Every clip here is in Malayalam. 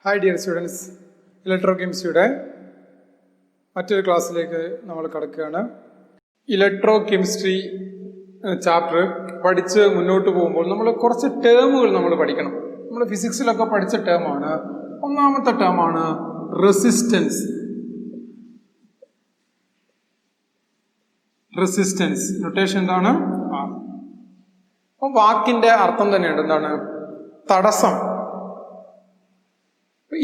ഹായ് ഡിയർ സ്റ്റുഡൻസ്, ഇലക്ട്രോകെമിസ്ട്രിയുടെ മറ്റൊരു ക്ലാസ്സിലേക്ക് നമ്മൾ കടക്കുകയാണ്. ഇലക്ട്രോ കെമിസ്ട്രി ചാപ്റ്റർ പഠിച്ച് മുന്നോട്ട് പോകുമ്പോൾ നമ്മൾ കുറച്ച് ടേമുകൾ നമ്മൾ പഠിക്കണം. നമ്മൾ ഫിസിക്സിലൊക്കെ പഠിച്ച ടേമാണ്. ഒന്നാമത്തെ ടേമാണ് റെസിസ്റ്റൻസ്. റെസിസ്റ്റൻസ് നൊട്ടേഷൻ എന്താണ്? അപ്പം വാക്കിന്റെ അർത്ഥം തന്നെയുണ്ട്. എന്താണ്? തടസ്സം.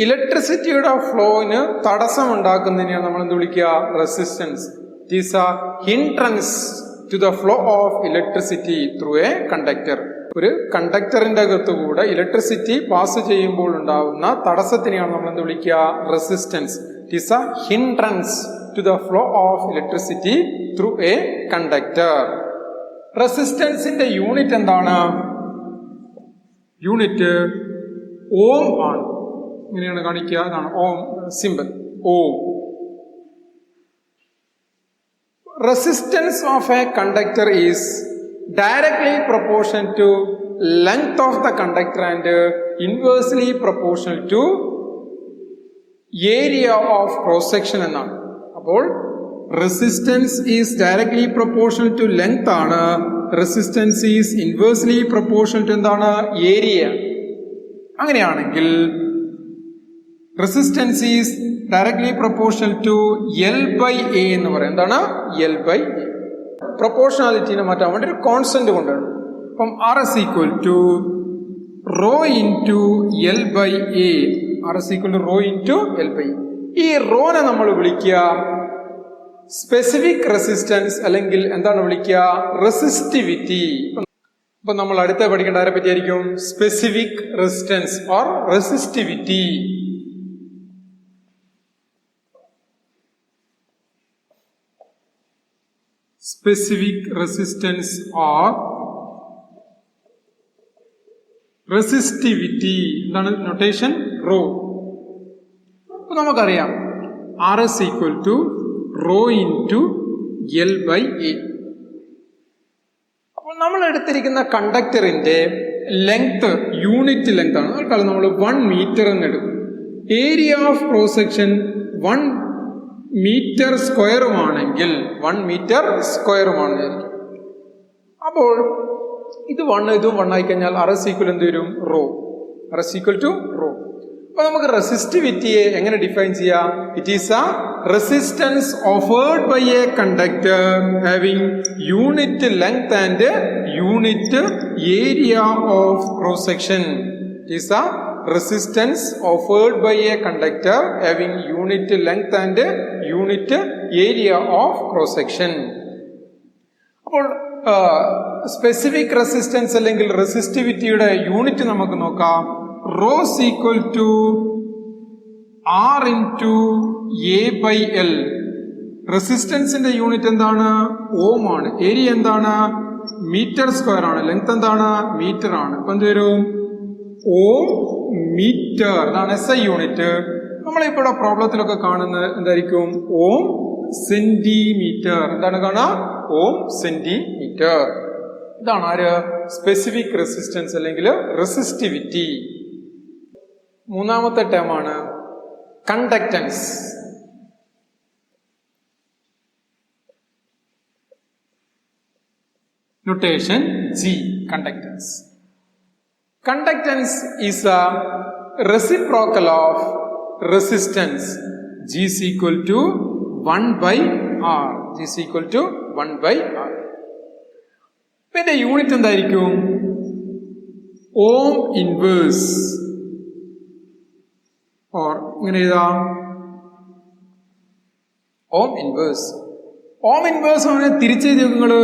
ഇലക്ട്രിസിറ്റിയുടെ ഫ്ലോയിന് തടസ്സം ഉണ്ടാക്കുന്നതിനെയാണ് നമ്മൾ എന്ത് വിളിക്കുക? Resistance. It is a hindrance to the flow of electricity through a conductor. ഒരു കണ്ടക്ടറിന്റെ അകത്തുകൂടെ ഇലക്ട്രിസിറ്റി പാസ് ചെയ്യുമ്പോൾ ഉണ്ടാകുന്ന തടസ്സത്തിനെയാണ് നമ്മൾ എന്ത് വിളിക്കുക? Resistance. It is a hindrance to the flow of electricity through a conductor. റെസിസ്റ്റൻസിന്റെ യൂണിറ്റ് എന്താണ്? യൂണിറ്റ് ഓം ആണ്. ഇങ്ങനെയാണ് കാണിക്കുക. അതാണ് ohm symbol. Ohm. Resistance of a conductor is directly proportional to length of the conductor and inversely proportional to area of cross section എന്നാണ്. അപ്പോൾ resistance is directly proportional to length ആണ്. Resistance is inversely proportional to എന്താണ്? ഏരിയ. അങ്ങനെയാണെങ്കിൽ resistance is directly proportional to L by A എന്ന് പറയും. എന്താണ്? L by A. പ്രൊപ്പോർഷണാലിറ്റിനെ മാറ്റാൻ വേണ്ടി ഒരു കോൺസ്റ്റന്റ് കൊണ്ടുവരണം. അപ്പം R S equal to rho into L by A. R S equal to rho into L by A. ഈ റോനെ നമ്മൾ വിളിക്കുക സ്പെസിഫിക് റെസിസ്റ്റൻസ്, അല്ലെങ്കിൽ എന്താണ് വിളിക്കുക? റെസിസ്റ്റിവിറ്റി. അപ്പൊ നമ്മൾ അടുത്ത പഠിക്കേണ്ട ആരെ പറ്റിയായിരിക്കും? Specific resistance or resistivity. Specific resistance or resistivity. എന്താണ് നൊട്ടേഷൻ? റോ. അപ്പൊ നമുക്കറിയാം R S equal to rho into L by A. അപ്പോൾ നമ്മൾ എടുത്തിരിക്കുന്ന കണ്ടക്ടറിന്റെ ലെങ്ത് യൂണിറ്റ് ലെങ്ത് ആണ്. അതുകാലം നമ്മൾ 1 മീറ്റർ എന്ന് എടുക്കും. Area of cross section 1 metre സ്ക്വയറുമാണെങ്കിൽ 1 മീറ്റർ സ്ക്വയറുമാണ്. അപ്പോൾ ഇത് 1 ഇതും 1 ആയി കഴിഞ്ഞാൽ ആർ എസ് ഈക്വൽ എന്ത് വരും? Rho. R S equal to rho. അപ്പൊ നമുക്ക് റെസിസ്റ്റിവിറ്റിയെ എങ്ങനെ ഡിഫൈൻ ചെയ്യാം? It is a resistance offered by a conductor having unit length and unit area of cross section. It is a resistance offered by a conductor having unit length and unit area of cross section. അപ്പോൾ സ്പെസിഫിക് റെസിസ്റ്റൻസ് അല്ലെങ്കിൽ റെസിസ്റ്റിവിറ്റിയുടെ യൂണിറ്റ് നമുക്ക് നോക്കാം. Rho's equal to R into A by L. റെസിസ്റ്റൻസിന്റെ യൂണിറ്റ് എന്താണ്? ഓം ആണ്. ഏരിയ എന്താണ്? മീറ്റർ സ്ക്വയർ ആണ്. ലെങ്ത് എന്താണ്? മീറ്റർ ആണ്. അപ്പൊ എന്ത് വരും? Ohm metre. അതാണ് എസ് ഐ യൂണിറ്റ്. നമ്മളിപ്പോൾ പ്രോബ്ലത്തിലൊക്കെ കാണുന്നത് എന്തായിരിക്കും? Ohm centimetre. എന്താണ് കാണുക? Ohm centimetre. ഇതാണ് ആര്? സ്പെസിഫിക് റെസിസ്റ്റൻസ് അല്ലെങ്കിൽ റെസിസ്റ്റിവിറ്റി. മൂന്നാമത്തെ ടേമാണ് conductance. Notation G. Conductance. Conductance is a reciprocal of resistance. G is equal to 1 by R. G is equal to 1 by R. ഇതിന്റെ യൂണിറ്റ് എന്തായിരിക്കും? Ohm inverse. ഓർ ഇങ്ങനെ എഴുതാം, ഓം ഇൻവേഴ്സ്. ഓം ഇൻവേഴ്സ് ആണ് തിരിച്ചെഴുതി നിങ്ങള്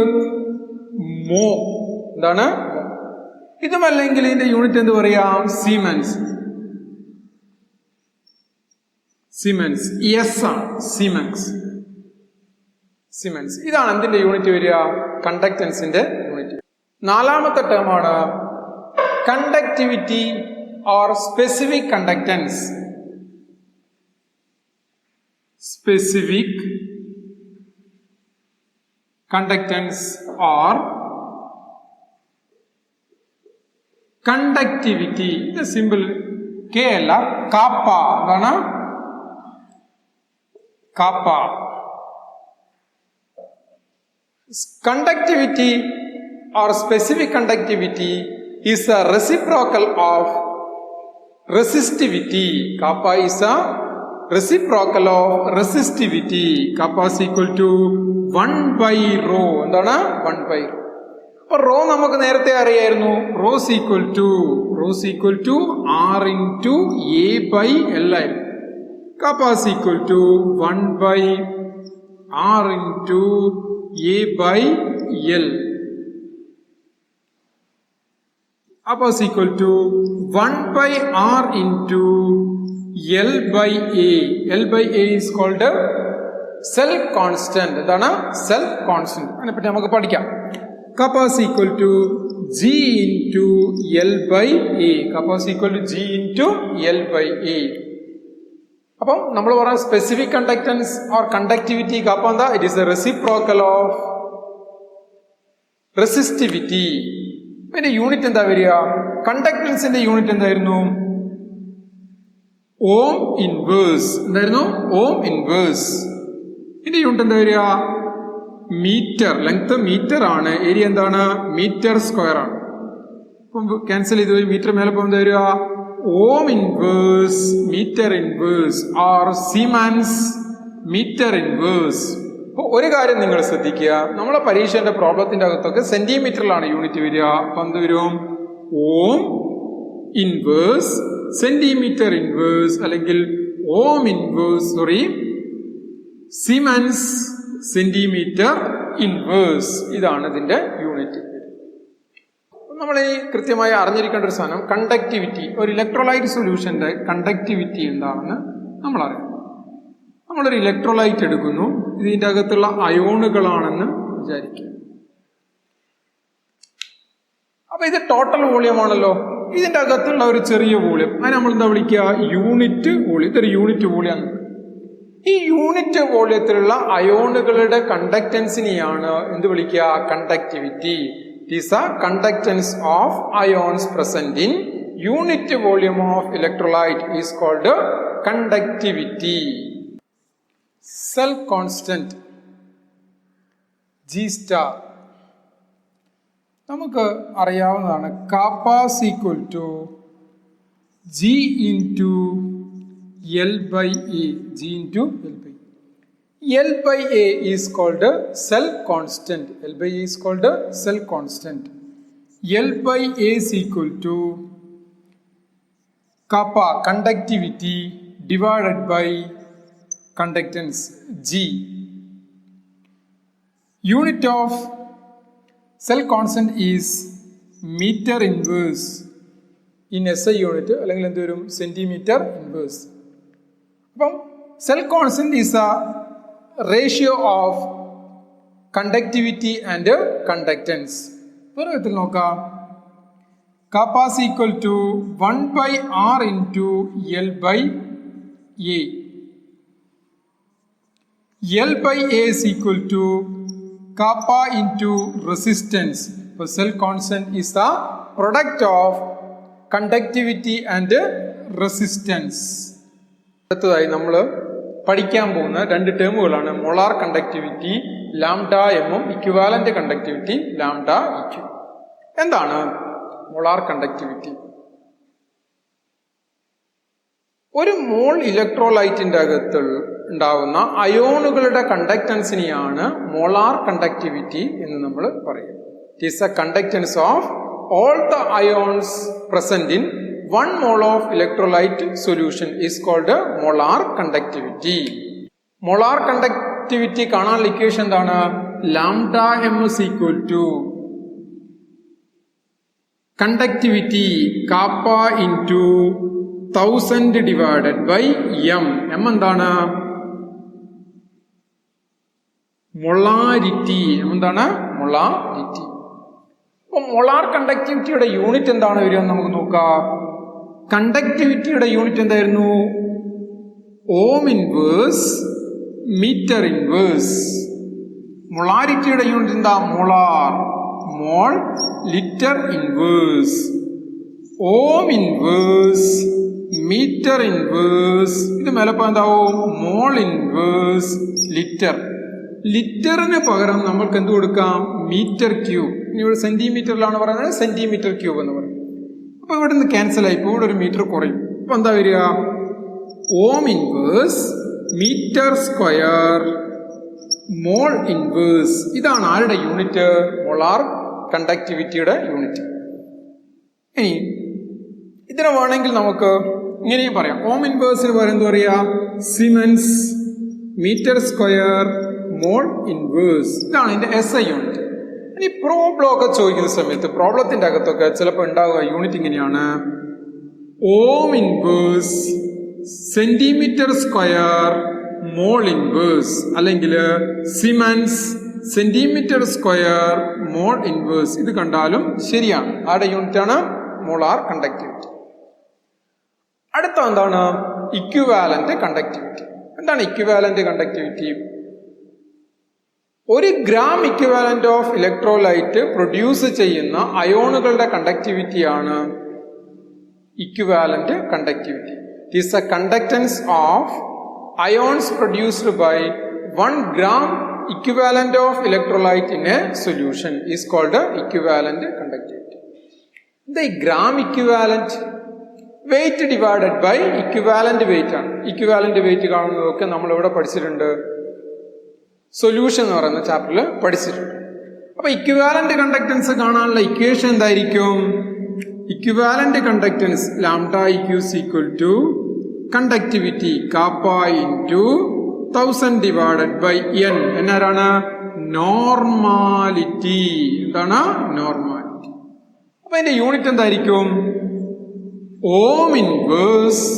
മോ. എന്താണ്? ഇതുമല്ലെങ്കിൽ ഇതിന്റെ യൂണിറ്റ് എന്ത് പറയാം? സീമെൻസ്. സീമെൻസ് എസ് ആണ്. സീമെൻസ്. സീമെൻസ്. ഇതാണ് എന്തിന്റെ യൂണിറ്റ് വരിക? കണ്ടക്ടൻസിന്റെ യൂണിറ്റ്. നാലാമത്തെ ടേമാണ് conductivity or specific conductance. Specific conductance or conductivity. The symbol K അല്ല, കാപ്പ. എന്താണ്? KAAPA. Conductivity or specific conductivity is a reciprocal of resistivity. Kappa is a reciprocal of resistivity. Kappa is equal to 1 by rho. എന്താണ്? 1 by rho. അപ്പൊ റോ നമുക്ക് നേരത്തെ അറിയായിരുന്നു. Rho is equal to R into A by L ആയിരുന്നു. Kappa is equal to 1 by R into A by L. Kappa is equal to 1 by R into L by A. L by A is called a self constant. എന്താണ്? Self constant. അതിനെപ്പറ്റി നമുക്ക് പഠിക്കാം. Kappa is equal to G into L by A. Kappa is equal to G into L by A. അപ്പം നമ്മൾ പറയാം specific conductance or conductivity kappa എന്താ? It is a reciprocal of resistivity. ഇതിന്റെ യൂണിറ്റ് എന്താ വരിക? കണ്ടക്ടൻസിന്റെ യൂണിറ്റ് എന്തായിരുന്നു? Ohm inverse. എന്തായിരുന്നു? Ohm inverse. ഇതിന്റെ യൂണിറ്റ് എന്താ വരിക? മീറ്റർ. ലെങ്ത് മീറ്റർ ആണ്, ഏരിയ എന്താണ്? മീറ്റർ സ്ക്വയർ ആണ്. അപ്പം ക്യാൻസൽ ചെയ്ത് പോയി മീറ്റർ മേലെ പോകുമ്പോൾ എന്താ വരിക? Ohm inverse metre inverse or siemens metre inverse. അപ്പോൾ ഒരു കാര്യം നിങ്ങൾ ശ്രദ്ധിക്കുക, നമ്മളെ പരീക്ഷേന്റെ പ്രോബ്ലത്തിന്റെ അകത്തൊക്കെ സെന്റിമീറ്ററിലാണ് യൂണിറ്റ് വരിക. അപ്പം എന്ത് വരും? ഓം ഇൻവേഴ്സ് സെന്റിമീറ്റർ ഇൻവേഴ്സ് അല്ലെങ്കിൽ ഓം ഇൻവേഴ്സ് സീമാൻസ് സെന്റിമീറ്റർ ഇൻവേഴ്സ്. ഇതാണ് ഇതിന്റെ യൂണിറ്റ്. നമ്മൾ ഈ കൃത്യമായി അറിഞ്ഞിരിക്കേണ്ട ഒരു സാധനം കണ്ടക്ടിവിറ്റി. ഒരു ഇലക്ട്രോലൈറ്റ് സൊല്യൂഷന്റെ കണ്ടക്ടിവിറ്റി എന്താണെന്ന് നമ്മൾ അറിയാം. നമ്മളൊരു ഇലക്ട്രോലൈറ്റ് എടുക്കുന്നു, ഇതിന്റെ അകത്തുള്ള അയോണുകളാണെന്ന് വിചാരിക്കുക. അപ്പൊ ഇത് ടോട്ടൽ വോളിയം ആണല്ലോ. ഇതിന്റെ അകത്തുള്ള ഒരു ചെറിയ വോളിയം, അതിന് നമ്മൾ എന്താ വിളിക്കുക? Unit volume. ഇതൊരു യൂണിറ്റ് വോളിയം. ഈ യൂണിറ്റ് വോളിയത്തിലുള്ള അയോണുകളുടെ കണ്ടക്ടൻസിനെയാണ് എന്ത് വിളിക്കുക? Conductivity. It is a conductance of ions present in unit volume of electrolyte is called conductivity. Self constant G star നമുക്ക് അറിയാവുന്നതാണ്. KAAPA is equal to G into L by A. G into L by A. L by A is called a self constant. L by A is called a self constant. L by A is equal to kappa conductivity divided by conductance G. Unit of self constant is meter inverse. In SI unit അല്ലെങ്കിൽ എന്ത് വരും? Centimetre inverse. അപ്പം cell constant is a ratio of conductivity and conductance. വേറെ വിധത്തിൽ നോക്കാം. kappa is equal to 1 by R into L by A. L by A is equal to kappa into resistance. So self constant is the product of conductivity and resistance. അടുത്തതായി നമ്മൾ പഠിക്കാൻ പോകുന്ന രണ്ട് ടേമുകളാണ് മോളാർ കണ്ടക്ടിവിറ്റി ലാംഡ എമ്മും ഇക്വിവാലന്റ് കണ്ടക്ടിവിറ്റി ലാംഡ ഇക്യു. എന്താണ് മോളാർ കണ്ടക്ടിവിറ്റി? ഒരു മോൾ ഇലക്ട്രോലൈറ്റിന്റെ അകത്ത് ഉണ്ടാവുന്ന അയോണുകളുടെ കണ്ടക്ടൻസിനെയാണ് മോളാർ കണ്ടക്ടിവിറ്റി എന്ന് നമ്മൾ പറയും. It is a conductance of all the ions present in 1 mole of electrolyte solution is called molar conductivity. Molar conductivity കാണാനുള്ള ഇക്വേഷൻ എന്താണ്? Lambda M is equal to conductivity kappa into 1000 divided by m. m എന്താണ്? മൊളാരിറ്റി. എന്താണ്? മൊളാരിറ്റി. അപ്പോൾ മോളാർ കണ്ടക്ടിവിറ്റിയുടെ യൂണിറ്റ് എന്താണ് വരിക നമുക്ക് നോക്കാം. കണ്ടക്ടിവിറ്റിയുടെ യൂണിറ്റ് എന്തായിരുന്നു? Ohm inverse metre inverse. മൊളാരിറ്റിയുടെ യൂണിറ്റ് എന്താ? Molar. Mole litre inverse. Ohm inverse metre inverse, ഇത് മേലപ്പോ എന്താവും മോൾ ഇൻവേഴ്സ് ലിറ്റർ. ലിറ്ററിന് പകരം നമ്മൾക്ക് എന്ത് കൊടുക്കാം? Metre cube. ഇനി ഇവിടെ സെന്റിമീറ്ററിലാണ് പറയുന്നത്, സെന്റിമീറ്റർ ക്യൂബ് എന്ന് പറയും. അപ്പൊ ഇവിടെ നിന്ന് ക്യാൻസൽ ആയി, ഇപ്പോൾ ഇവിടെ ഒരു മീറ്റർ കുറയും. അപ്പൊ എന്താ വരിക? Ohm inverse metre square mole inverse. ഇതാണ് ആരുടെ യൂണിറ്റ്? മോളാർ കണ്ടക്ടിവിറ്റിയുടെ യൂണിറ്റ്. ഇനി ഇതിനെ വേണമെങ്കിൽ നമുക്ക് ഇങ്ങനെയും പറയാം. ഓം ഇൻവേഴ്സിന് പകരം എന്താ പറയാ? Siemens metre square mole inverse. ഇതാണ് ഇതിന്റെ SI യൂണിറ്റ്. ഇനി പ്രോബ്ലം ഒക്കെ ചോദിക്കുന്ന സമയത്ത് പ്രോബ്ലത്തിന്റെ അകത്തൊക്കെ ചിലപ്പോൾ ഉണ്ടാവുക യൂണിറ്റ് ഇങ്ങനെയാണ്: ohm inverse centimetre square mole inverse, അല്ലെങ്കിൽ siemens centimetre square mole inverse. ഇത് കണ്ടാലും ശരിയാണ്. ആരുടെ യൂണിറ്റ് ആണ്? Molar conductivity. അടുത്ത എന്താണ്? Equivalent conductivity. എന്താണ് ഇക്വിവാലന്റ് കണ്ടക്ടിവിറ്റി? ഒരു gram equivalent of electrolyte produce ചെയ്യുന്ന അയോണുകളുടെ കണ്ടക്ടിവിറ്റിയാണ് equivalent conductivity. It is a conductance of ions produced by 1 gram equivalent of electrolyte in a solution is called equivalent conductivity. The gram equivalent weight divided by equivalent weight ആണ്. equivalent weight കാണുന്നതൊക്കെ നമ്മൾ ഇവിടെ പഠിച്ചിട്ടുണ്ട്, സൊല്യൂഷൻ എന്ന് പറയുന്ന ചാപ്റ്ററിൽ പഠിച്ചിട്ടുണ്ട്. അപ്പൊ ഇക്വിവാലന്റ് കണ്ടക്ടൻസ് കാണാനുള്ള ഇക്വേഷൻ എന്തായിരിക്കും? Equivalent conductance lambda eq's equal to conductivity kappa into 1000 divided by n. എന്നാരാണ്? നോർമാലിറ്റി. എന്താണ്? നോർമാലിറ്റി. അപ്പൊ അതിന്റെ യൂണിറ്റ് എന്തായിരിക്കും? Ohm inverse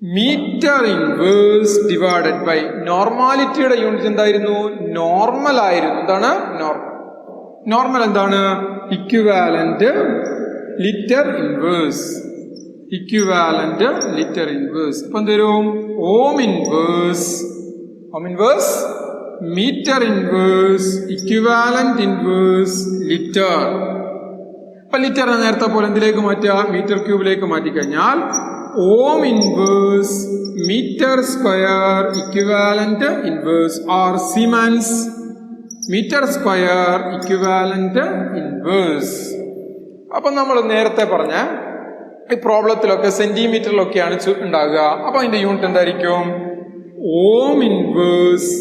metre inverse divided by നോർമാലിറ്റിയുടെ യൂണിറ്റ് എന്തായിരുന്നു? നോർമൽ ആയിരുന്നു. എന്താണ് നോർമൽ? നോർമൽ എന്താണ്? Equivalent litre inverse. Equivalent litre inverse. അപ്പൊ എന്തരും? Ohm inverse metre inverse equivalent inverse litre. അപ്പൊ ലിറ്റർ നേരത്തെ പോലെ എന്തിലേക്ക് മാറ്റുക? മീറ്റർ ക്യൂബിലേക്ക് മാറ്റിക്കഴിഞ്ഞാൽ ഓം inverse metre square equivalent inverse or siemens metre square equivalent inverse. അപ്പൊ നമ്മൾ നേരത്തെ പറഞ്ഞ ഈ പ്രോബ്ലത്തിലൊക്കെ സെന്റിമീറ്ററിലൊക്കെയാണ് ഉണ്ടാകുക. അപ്പൊ അതിന്റെ യൂണിറ്റ് എന്തായിരിക്കും? Ohm inverse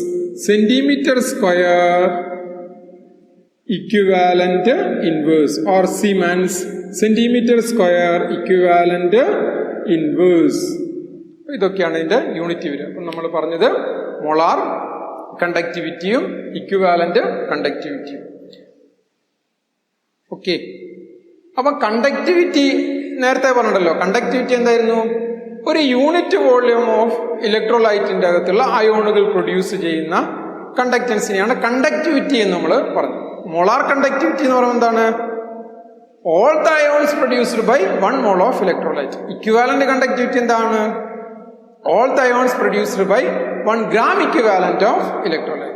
centimetre square equivalent inverse or cements centimetre square equivalent inverse. ഇതൊക്കെയാണ് ഇതിന്റെ യൂണിറ്റ് വരിക. അപ്പൊ നമ്മൾ പറഞ്ഞത് മോളാർ കണ്ടക്ടിവിറ്റിയും ഇക്വിവാലന്റ് കണ്ടക്ടിവിറ്റിയും. ഓക്കെ. അപ്പൊ കണ്ടക്ടിവിറ്റി നേരത്തെ പറഞ്ഞല്ലോ. കണ്ടക്ടിവിറ്റി എന്തായിരുന്നു? ഒരു യൂണിറ്റ് വോള്യൂം ഓഫ് ഇലക്ട്രോലൈറ്റിന്റെ അകത്തുള്ള അയോണുകൾ പ്രൊഡ്യൂസ് ചെയ്യുന്ന കണ്ടക്ടൻസിനെയാണ് കണ്ടക്ടിവിറ്റി എന്ന് നമ്മൾ പറഞ്ഞു. മോളാർ കണ്ടക്ടിവിറ്റി എന്ന് പറയുന്നത് എന്താണ്? All the ions produced by 1 mole of electrolyte. Equivalent conductivity എന്താണ്? All the ions produced by 1 gram equivalent of electrolyte.